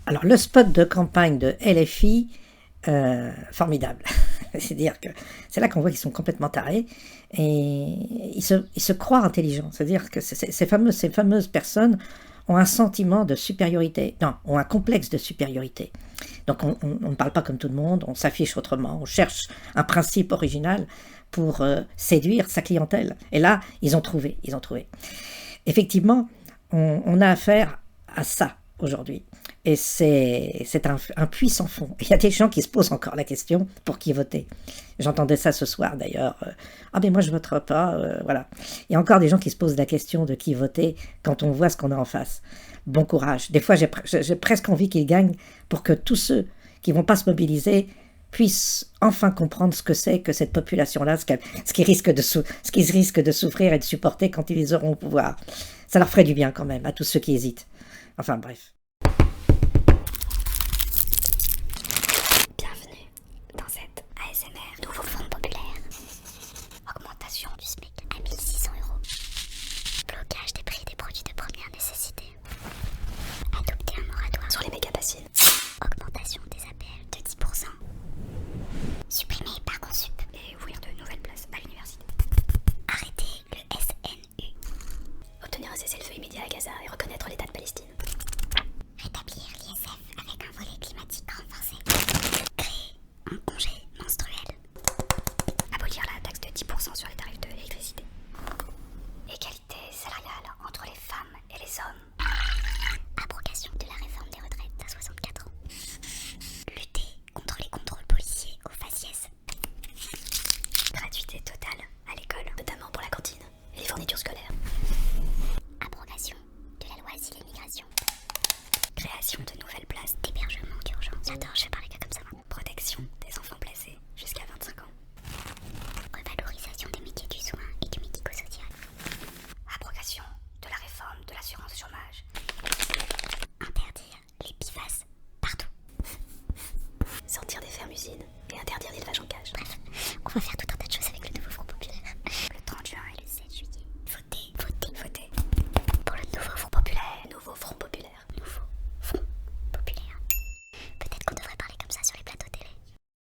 Alors, le spot de campagne de LFI, formidable. C'est-à-dire que c'est là qu'on voit qu'ils sont complètement tarés et ils se croient intelligents. C'est-à-dire que ces fameuses personnes ont un sentiment de supériorité, non, ont un complexe de supériorité. Donc on ne parle pas comme tout le monde, on s'affiche autrement, on cherche un principe original pour séduire sa clientèle. Et là, ils ont trouvé. Effectivement, on a affaire à ça aujourd'hui. Et c'est un puits sans fond. Il y a des gens qui se posent encore la question pour qui voter. J'entendais ça ce soir d'ailleurs. Ah mais moi je voterai pas, voilà. Il y a encore des gens qui se posent la question de qui voter quand on voit ce qu'on a en face. Bon courage. Des fois j'ai presque envie qu'ils gagnent pour que tous ceux qui vont pas se mobiliser puissent enfin comprendre ce que c'est que cette population-là, ce qu'ils risquent de souffrir et de supporter quand ils auront au pouvoir. Ça leur ferait du bien quand même, à tous ceux qui hésitent. Enfin bref. Bienvenue dans cette ASMR Nouveau Front Populaire. Augmentation du SMIC à 1 600 €. Blocage des prix des produits de première nécessité. Adopter un moratoire sur les méga bassines. Augmentation des APL de 10%. Supprimer Parcoursup et ouvrir de nouvelles places à l'université. Arrêter le SNU. Obtenir un cessez-le-feu immédiat à Gaza et reconnaître l'État de Palestine. Rétablir l'ISF avec un volet climatique renforcé. Créer un congé menstruel. Abolir la taxe de 10% sur les tarifs de l'électricité. Égalité salariale entre les femmes et les hommes. Abrogation de la réforme des retraites à 64 ans. Lutter contre les contrôles policiers au faciès. Gratuité totale à l'école, notamment pour la cantine et les fournitures scolaires. Abrogation de la loi asile et migration. Création de nouvelles places d'hébergement d'urgence. J'adore, je vais parler